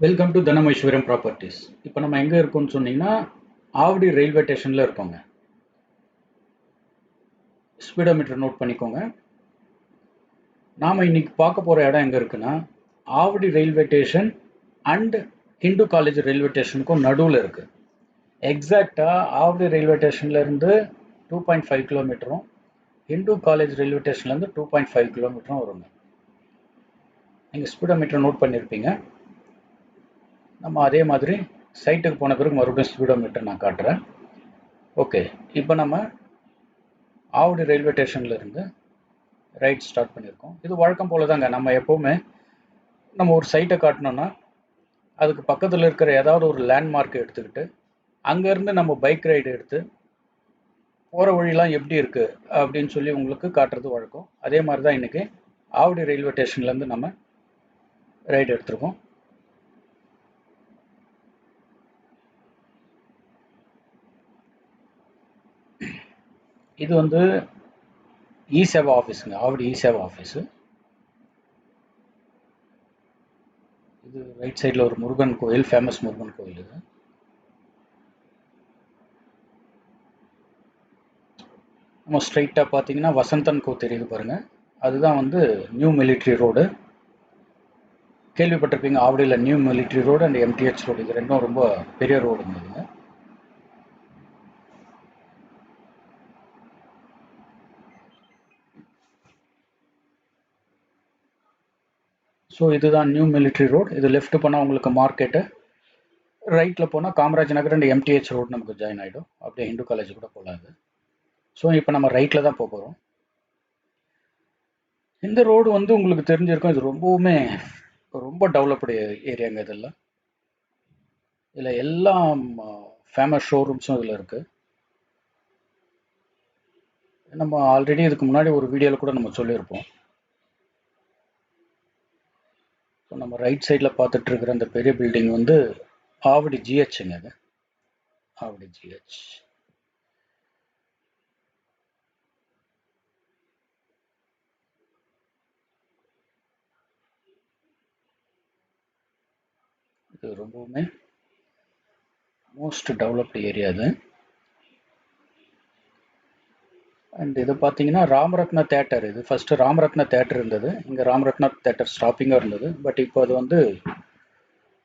Welcome to தனமைஸ்வரம் properties. இப்போ நம்ம எங்கே இருக்கோம்னு சொன்னீங்கன்னா ஆவடி ரயில்வே ஸ்டேஷனில் இருக்கோங்க. ஸ்பீடோமீட்டர் நோட் பண்ணிக்கோங்க. நாம் இன்னைக்கு பார்க்க போகிற இடம் எங்கே இருக்குன்னா Avadi railway station and Hindu college railway ஸ்டேஷனுக்கும் நடுவில் இருக்குது. எக்ஸாக்டாக ஆவடி ரயில்வே ஸ்டேஷன்லேருந்து 2.5 கிலோமீட்டரும் ஹிந்து காலேஜ் ரயில்வே ஸ்டேஷன்லேருந்து 2.5 கிலோமீட்டரும் வருங்க. நீங்கள் ஸ்பீடோமீட்டர் நோட் பண்ணியிருப்பீங்க. நம்ம அதே மாதிரி சைட்டுக்கு போன பிறகு மறுபடியும் ஸ்பீடோமீட்டர் நான் காட்டுறேன். ஓகே, இப்போ நம்ம ஆவடி ரயில்வே ஸ்டேஷன்லேருந்து ரைட் ஸ்டார்ட் பண்ணியிருக்கோம். இது வழக்கம் போல தாங்க. நம்ம எப்போவுமே நம்ம ஒரு சைட்டை காட்டணும்னா அதுக்கு பக்கத்தில் இருக்கிற ஏதாவது ஒரு லேண்ட்மார்க் எடுத்துக்கிட்டு அங்கேருந்து நம்ம பைக் ரைடு எடுத்து போகிற வழிலாம் எப்படி இருக்குது அப்படின்னு சொல்லி உங்களுக்கு காட்டுறது வழக்கம். அதே மாதிரி தான் இன்றைக்கி ஆவடி ரயில்வே ஸ்டேஷன்லேருந்து நம்ம ரைடு எடுத்திருக்கோம். இது வந்து இ-சேவா ஆஃபீஸுங்க, ஆவடி இ-சேவா ஆஃபீஸு. இது ரைட் சைடில் ஒரு முருகன் கோயில், ஃபேமஸ் முருகன் கோயில். இது நம்ம ஸ்ட்ரைட்டாக பார்த்தீங்கன்னா வசந்தன் கோ தெரியுது பாருங்கள், அதுதான் வந்து நியூ மிலிட்ரி ரோடு. கேள்விப்பட்டிருப்பீங்க, ஆவடியில் new military road and MTH road, இது ரெண்டும் ரொம்ப பெரிய ரோடுங்க. இதுங்க ஸோ இதுதான் நியூ மிலிட்ரி ரோடு. இது லெஃப்ட் போனால் உங்களுக்கு மார்க்கெட்டு, ரைட்டில் போனால் Kamaraj Nagar and MTH road நமக்கு ஜாயின் ஆகிடும். அப்படியே ஹிந்து காலேஜ் கூட போகலாம். இது ஸோ இப்போ நம்ம ரைட்டில் தான் போக போகிறோம். இந்த ரோடு வந்து உங்களுக்கு தெரிஞ்சிருக்கும், இது ரொம்பவுமே ரொம்ப டெவலப்டு ஏரியாங்க. இதெல்லாம் இதில் எல்லாம் ஃபேமஸ் ஷோரூம்ஸும் இதில் இருக்குது. நம்ம ஆல்ரெடி இதுக்கு முன்னாடி ஒரு வீடியோவில் கூட நம்ம சொல்லியிருப்போம். ஸோ நம்ம ரைட் சைடில் பார்த்துட்டு இருக்கிற அந்த பெரிய பில்டிங் வந்து ஆவடி ஜிஹெச்சுங்க. அது ஆவடி ஜிஹெச். இது ரொம்பவுமே மோஸ்ட் டெவலப்டு ஏரியா இது. அண்ட் இது பார்த்தீங்கன்னா ராமரத்னா தேட்டர். இது ஃபஸ்ட்டு ராமரத்னா தேட்டர் இருந்தது. இங்கே ராமரத்னா தேட்டர் ஸ்டாப்பிங்காக இருந்தது. பட் இப்போ அது வந்து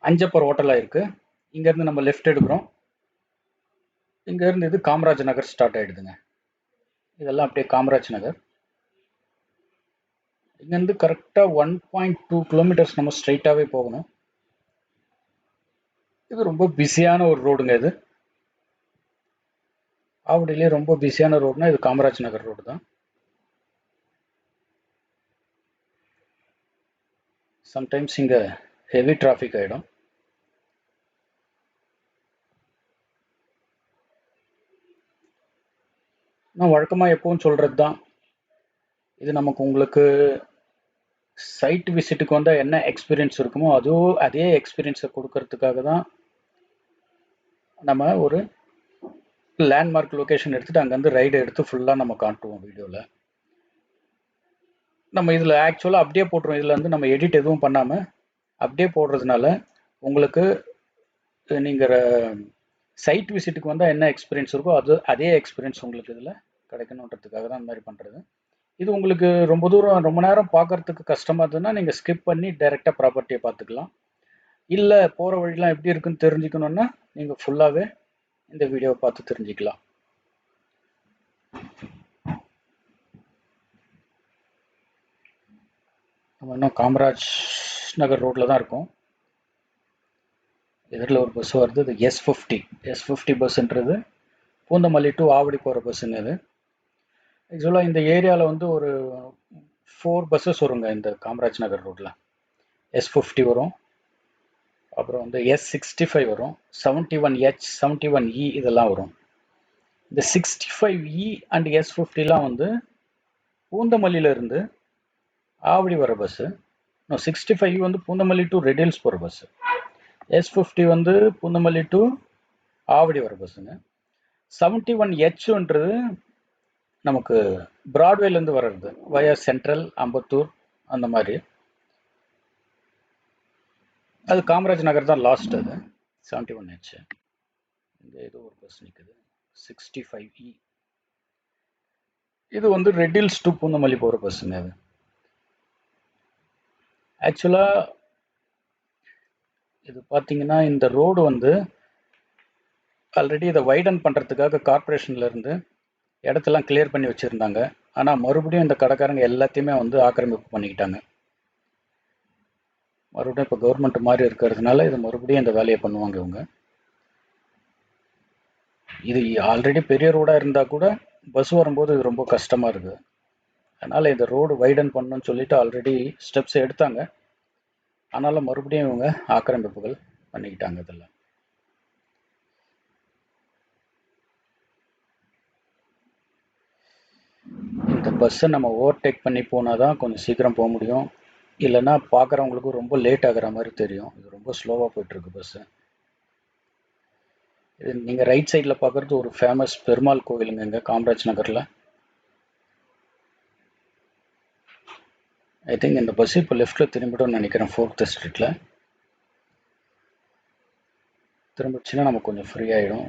அஞ்சப்பர் ஹோட்டலாக இருக்குது. இங்கேருந்து நம்ம லெஃப்ட் எடுக்கிறோம். இங்கேருந்து இது காமராஜ் நகர் ஸ்டார்ட் ஆகிடுதுங்க. இதெல்லாம் அப்படியே காமராஜ் நகர். இங்கேருந்து கரெக்டாக 1.2 கிலோமீட்டர்ஸ் நம்ம ஸ்ட்ரைட்டாகவே போகணும். இது ரொம்ப பிஸியான ஒரு ரோடுங்க. இது ஆவடியிலே ரொம்ப பிஸியான ரோடுனா இது காமராஜ் நகர் ரோடு தான். சம்டைம்ஸ் இங்கே ஹெவி டிராஃபிக் ஆகிடும். நான் வழக்கமாக எப்பவும் சொல்கிறது தான், இது நமக்கு உங்களுக்கு சைட் விசிட்டுக்கு வந்தால் என்ன எக்ஸ்பீரியன்ஸ் இருக்குமோ அதே எக்ஸ்பீரியன்ஸை கொடுக்கறதுக்காக தான் நம்ம ஒரு லேண்ட்மார்க் லொக்கேஷன் எடுத்துகிட்டு அங்கேருந்து ரைடு எடுத்து ஃபுல்லாக நம்ம காட்டுவோம் வீடியோவில். நம்ம இதில் ஆக்சுவலாக அப்படியே போட்டுருவோம். இதில் வந்து நம்ம எடிட் எதுவும் பண்ணாமல் அப்படியே போடுறதுனால உங்களுக்கு நீங்கள் சைட் விசிட்டுக்கு வந்தால் என்ன எக்ஸ்பீரியன்ஸ் இருக்கோ அதே எக்ஸ்பீரியன்ஸ் உங்களுக்கு இதில் கிடைக்கணுன்றதுக்காக தான் அந்த மாதிரி பண்ணுறது. இது உங்களுக்கு ரொம்ப தூரம் ரொம்ப நேரம் பார்க்குறதுக்கு கஷ்டமாக இருந்ததுன்னா நீங்கள் ஸ்கிப் பண்ணி டைரெக்டாக ப்ராப்பர்ட்டியை பார்த்துக்கலாம். இல்லை போகிற வழிலாம் எப்படி இருக்குன்னு தெரிஞ்சுக்கணுன்னா நீங்கள் ஃபுல்லாகவே இந்த வீடியோவை பார்த்து தெரிஞ்சுக்கலாம். நம்ம இன்னும் காமராஜ் நகர் ரோட்டில் தான் இருக்கோம். எதிரில் ஒரு பஸ் வருது, இது எஸ்50 பஸ்ன்றது பூந்தமல்லி டு ஆவடி போகிற பஸ்ஸுங்க. இது ஆக்சுவலாக இந்த ஏரியாவில் வந்து ஒரு 4 பஸ்ஸஸ் வருங்க. இந்த காமராஜ் நகர் ரோட்டில் எஸ்50 வரும், அப்புறம் வந்து எஸ்65 வரும், 71H 71E இதெல்லாம் வரும். இந்த 65E அண்ட் எஸ்50லாம் வந்து பூந்தமல்லியிலேருந்து ஆவடி வர பஸ்ஸு. 65 வந்து பூந்தமல்லி டு ரெடில்ஸ் போகிற பஸ்ஸு. எஸ்50 வந்து பூந்தமல்லி டு ஆவடி வர பஸ்ஸுங்க. 71Hன்றது நமக்கு பிராட்வேலேருந்து வர்றது, வயா சென்ட்ரல், அம்பத்தூர் அந்த மாதிரி. அது காமராஜ் நகர் தான் லாஸ்ட். அது 71H. இங்கே ஏதோ ஒரு பஸ் நிற்குது 65E. இது வந்து ரெட் ஹில்ஸ் டு பூந்தமல்லி போகிற பஸ்ஸுங்க. அது ஆக்சுவலாக இது பார்த்தீங்கன்னா இந்த ரோடு வந்து ஆல்ரெடி இதை வைடன் பண்ணுறதுக்காக கார்ப்பரேஷன்லேருந்து இடத்தெல்லாம் கிளியர் பண்ணி வச்சுருந்தாங்க. ஆனால் மறுபடியும் இந்த கடைக்காரங்க எல்லாத்தையுமே வந்து ஆக்கிரமிப்பு பண்ணிக்கிட்டாங்க. மறுபடியும் இப்போ கவர்மெண்ட் மாதிரி இருக்கிறதுனால இது மறுபடியும் இந்த வேலையை பண்ணுவாங்க இவங்க. இது ஆல்ரெடி பெரிய ரோடாக இருந்தால் கூட பஸ் வரும்போது இது ரொம்ப கஷ்டமாக இருக்குது. அதனால் இந்த ரோடு வைடன் பண்ணணும்னு சொல்லிட்டு ஆல்ரெடி ஸ்டெப்ஸ் எடுத்தாங்க. ஆனாலும் மறுபடியும் இவங்க ஆக்கிரமிப்புகள் பண்ணிக்கிட்டாங்க. இதெல்லாம் இந்த பஸ்ஸை நம்ம ஓவர்டேக் பண்ணி போனால் தான் கொஞ்சம் சீக்கிரம் போக முடியும். இல்லைன்னா பார்க்குறவங்களுக்கு ரொம்ப லேட் ஆகிற மாதிரி தெரியும். இது ரொம்ப ஸ்லோவாக போயிட்டுருக்கு பஸ்ஸு. இது நீங்கள் ரைட் சைடில் பார்க்குறது ஒரு ஃபேமஸ் பெருமாள் கோவிலுங்க இங்கே காமராஜ் நகரில். ஐ திங்க் இந்த பஸ் இப்போ லெஃப்ட்டில் திரும்பிடும்னு நினைக்கிறேன். 4th ஸ்ட்ரீட்டில் திரும்பிடுச்சுன்னா நமக்கு கொஞ்சம் ஃப்ரீ ஆகிடும்.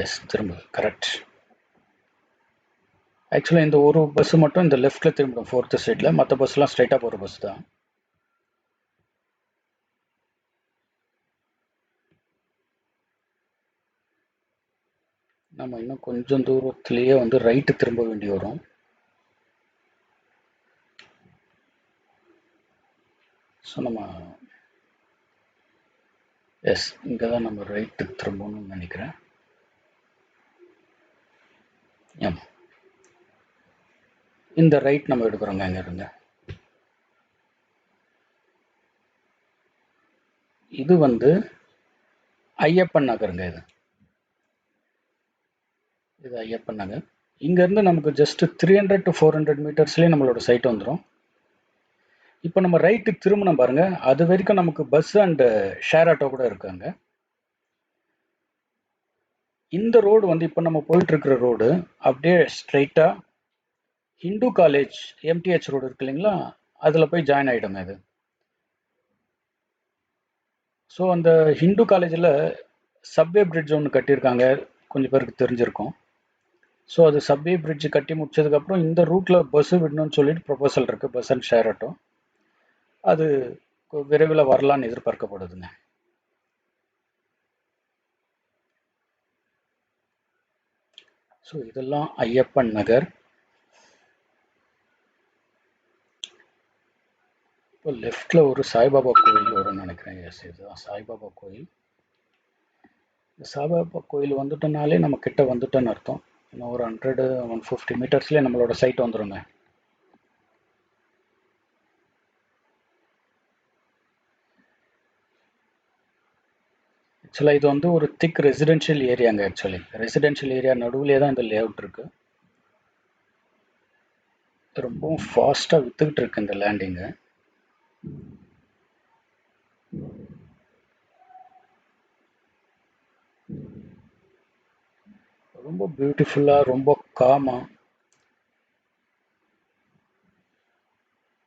எஸ், திரும்ப கரெக்ட். ஆக்சுவலாக இந்த ஒரு பஸ்ஸு மட்டும் இந்த லெஃப்ட்டில் திரும்பிடும் 4th ஸ்ட்ரீட்டில். மற்ற பஸ்லாம் ஸ்ட்ரைட்டாக போகிற பஸ் தான். நம்ம இன்னும் கொஞ்சம் தூரத்துலேயே வந்து ரைட்டு திரும்ப வேண்டி வரும். ஸோ நம்ம எஸ் இங்கே தான் நம்ம ரைட்டு திரும்பணும்னு நினைக்கிறேன். ஆமாம், இந்த ரைட் நம்ம எடுக்கிறோங்க இங்கே இருந்து. இது வந்து ஐயப்பன் நகருங்க. இது ஐயப்பன் நகர். இங்கேருந்து நமக்கு ஜஸ்ட் 300 to 400 மீட்டர்ஸ்லேயே நம்மளோட சைட் வந்துடும். இப்போ நம்ம ரைட்டு திரும்பினோம் பாருங்க, அது வரைக்கும் நமக்கு பஸ் அண்ட் ஷேர் ஆட்டோ கூட இருக்காங்க. இந்த ரோடு வந்து இப்போ நம்ம போயிட்டு இருக்கிற ரோடு அப்படியே ஸ்ட்ரைட்டா ஹிந்து காலேஜ் MTH ரோடு இருக்கு இல்லைங்களா, அதில் போய் ஜாயின் ஆகிடுங்க இது. ஸோ அந்த ஹிந்து காலேஜில் சப்வே பிரிட்ஜ் ஒன்று கட்டியிருக்காங்க, கொஞ்சம் பேருக்கு தெரிஞ்சிருக்கும். ஸோ அது சப்வே பிரிட்ஜ் கட்டி முடிச்சதுக்கப்புறம் இந்த ரூட்டில் பஸ்ஸு விடணும்னு சொல்லிட்டு ப்ரொபோசல் இருக்குது, பஸ் அண்ட் ஷேர் ஆட்டோ. அது விரைவில் வரலான்னு எதிர்பார்க்கப்படுதுங்க. ஸோ இதெல்லாம் ஐயப்பன் நகர். இப்போ லெஃப்டில் ஒரு சாய்பாபா கோயில் வரும்னு நினைக்கிறேன். எஸ், இதுதான் சாய்பாபா கோயில். இந்த சாய்பாபா கோயில் வந்துட்டோம்னாலே நம்ம கிட்ட வந்துட்டோன்னு அர்த்தம். இன்னும் ஒரு 150 மீட்டர்ஸ்லேயே நம்மளோட சைட் வந்துடுங்க. ஆக்சுவலாக இது வந்து ஒரு திக் ரெசிடென்ஷியல் ஏரியாங்க. ஆக்சுவலி ரெசிடென்ஷியல் ஏரியா நடுவுலே தான் இந்த லே அவுட் இருக்குது. ரொம்பவும் ஃபாஸ்ட்டாக விற்றுக்கிட்டு இருக்கு இந்த லேண்டிங்கு. ரொம்ப பியூட்டிஃபுல்லாக, ரொம்ப காமாக,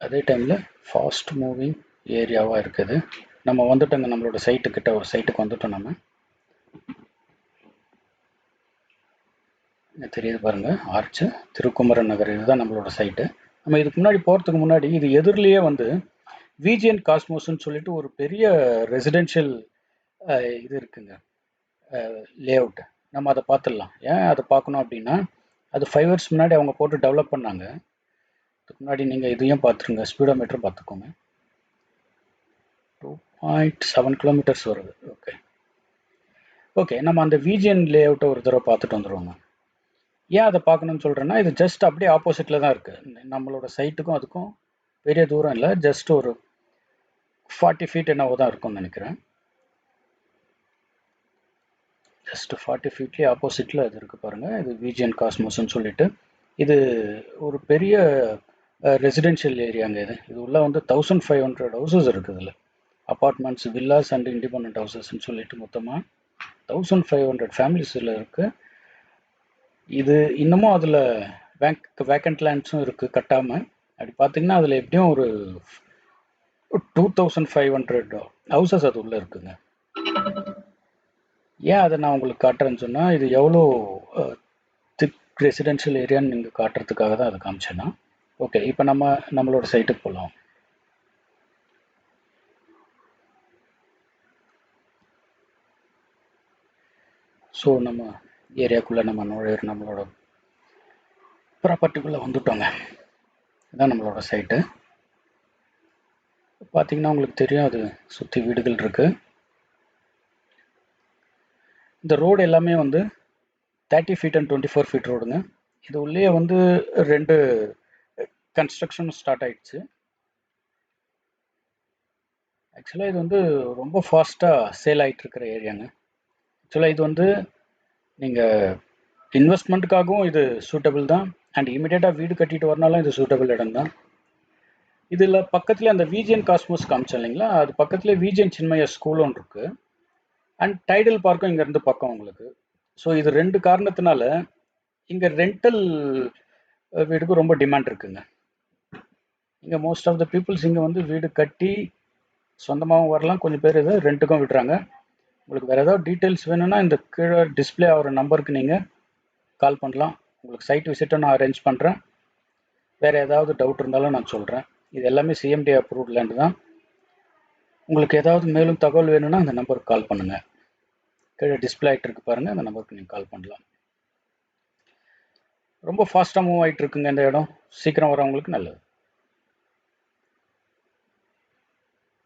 அதே டைமில் ஃபாஸ்ட் மூவிங் ஏரியாவாக இருக்குது. நம்ம வந்துட்டோங்க நம்மளோட சைட்டுக்கிட்ட, ஒரு சைட்டுக்கு வந்துட்டோம். நம்ம தெரியுது பாருங்க ஆர்ச்சு, திருக்குமரன் நகர். இதுதான் நம்மளோட சைட்டு. நம்ம இதுக்கு முன்னாடி போகிறதுக்கு முன்னாடி இது எதிரிலேயே வந்து விஜிஎன் காஸ்மோஸ்ன்னு சொல்லிட்டு ஒரு பெரிய ரெசிடென்ஷியல் இது இருக்குங்க, லே அவுட். நம்ம அதை பார்த்துடலாம். ஏன் அதை பார்க்கணும் அப்படின்னா, அது 5 இயர்ஸ் முன்னாடி அவங்க போட்டு டெவலப் பண்ணாங்க. அதுக்கு முன்னாடி நீங்கள் இதையும் பார்த்துருங்க, ஸ்பீடோமீட்டர் பார்த்துக்கோங்க. 2.7 கிலோமீட்டர்ஸ் வருது. ஓகே ஓகே, நம்ம அந்த விஜிஎன் லே அவுட்டை ஒரு தடவை பார்த்துட்டு வந்துடுவோங்க. ஏன் அதை பார்க்கணும்னு சொல்கிறேன்னா, இது ஜஸ்ட் அப்படியே ஆப்போசிட்டில் தான் இருக்குது. நம்மளோட சைட்டுக்கும் அதுக்கும் பெரிய தூரம் இல்லை, ஜஸ்ட் ஒரு 40 ஃபீட் என்னவோ தான் இருக்கும்னு நினைக்கிறேன். ஜஸ்ட் 40 ஃபீட்லேயே ஆப்போசிட்டில் அது இருக்குது பாருங்கள். இது விஜிஎன் காஸ்மோஸ்ன்னு சொல்லிட்டு இது ஒரு பெரிய ரெசிடென்ஷியல் ஏரியாங்க. இது உள்ள வந்து 1500 ஹவுசஸ் இருக்குது. இதில் அப்பார்ட்மெண்ட்ஸ், வில்லாஸ் அண்ட் இண்டிபெண்ட் ஹவுசஸ்ன்னு சொல்லிட்டு மொத்தமாக 1500 ஃபேமிலிஸில் இருக்குது. இது இன்னமும் அதில் வேக்கண்ட் லேண்ட்ஸும் இருக்குது கட்டாமல். அப்படி பார்த்தீங்கன்னா அதில் எப்படியும் ஒரு 2500 ஹவுசஸ் அது உள்ளே இருக்குங்க. ஏன் அதை நான் உங்களுக்கு காட்டுறேன்னு சொன்னால், இது எவ்வளோ திக் ரெசிடென்ஷியல் ஏரியான்னு நீங்கள் காட்டுறதுக்காக தான் அதை காமிச்சேன்னா. ஓகே, இப்போ நம்மளோட சைட்டுக்கு போகலாம். ஸோ நம்ம ஏரியாக்குள்ளே நம்ம நம்மளோட ப்ராப்பர்ட்டிக்குள்ளே வந்துட்டோங்க. இதுதான் நம்மளோட சைட்டு. பார்த்தீங்கன்னா உங்களுக்கு தெரியும், அது சுற்றி வீடுகள் இருக்குது. இந்த ரோடு எல்லாமே வந்து 30 ஃபீட் அண்ட் 24 ஃபீட் ரோடுங்க. இது உள்ளே வந்து 2 கன்ஸ்ட்ரக்ஷன் ஸ்டார்ட் ஆயிடுச்சு. ஆக்சுவலாக இது வந்து ரொம்ப ஃபாஸ்ட்டாக சேல் ஆகிட்டு இருக்கிற ஏரியாங்க. ஆக்சுவலாக இது வந்து நீங்கள் இன்வெஸ்ட்மெண்ட்டுக்காகவும் இது சூட்டபிள் தான், அண்ட் இமீடியட்டாக வீடு கட்டிட்டு வரனாலும் இது சூட்டபிள் இடம் தான். இதில் பக்கத்தில் அந்த விஜிஎன் காஸ்மோஸ் காமிச்சேன் இல்லைங்களா, அது பக்கத்தில் விஜிஎன் சின்மயா ஸ்கூல் ஒன்று இருக்குது, அண்ட் டைடல் பார்க்கும் இங்கேருந்து பக்கம் உங்களுக்கு. ஸோ இது 2 காரணத்தினால இங்கே ரெண்டல் வீடுக்கு ரொம்ப டிமாண்ட் இருக்குங்க. இங்கே மோஸ்ட் ஆஃப் த பீப்புள்ஸ் இங்கே வந்து வீடு கட்டி சொந்தமாகவும் வரலாம், கொஞ்சம் பேர் இதை ரெண்ட்டுக்கும் விடுறாங்க. உங்களுக்கு வேறு ஏதாவது டீட்டெயில்ஸ் வேணும்னா இந்த கீழே டிஸ்பிளே ஆகிற நம்பருக்கு நீங்கள் கால் பண்ணலாம். உங்களுக்கு சைட் விசிட்டை நான் அரேஞ்ச் பண்ணுறேன். வேறு ஏதாவது டவுட் இருந்தாலும் நான் சொல்கிறேன். இது எல்லாமே சிஎம்டி அப்ரூவ்ட் லேண்டு தான். உங்களுக்கு ஏதாவது மேலும் தகவல் வேணும்னா அந்த நம்பருக்கு கால் பண்ணுங்கள். கீழே டிஸ்பிளே ஆகிட்டு இருக்கு பாருங்கள், அந்த நம்பருக்கு நீங்கள் கால் பண்ணலாம். ரொம்ப ஃபாஸ்ட்டாக மூவ் ஆகிட்டு இருக்குங்க இந்த இடம். சீக்கிரம் வரவங்களுக்கு நல்லது.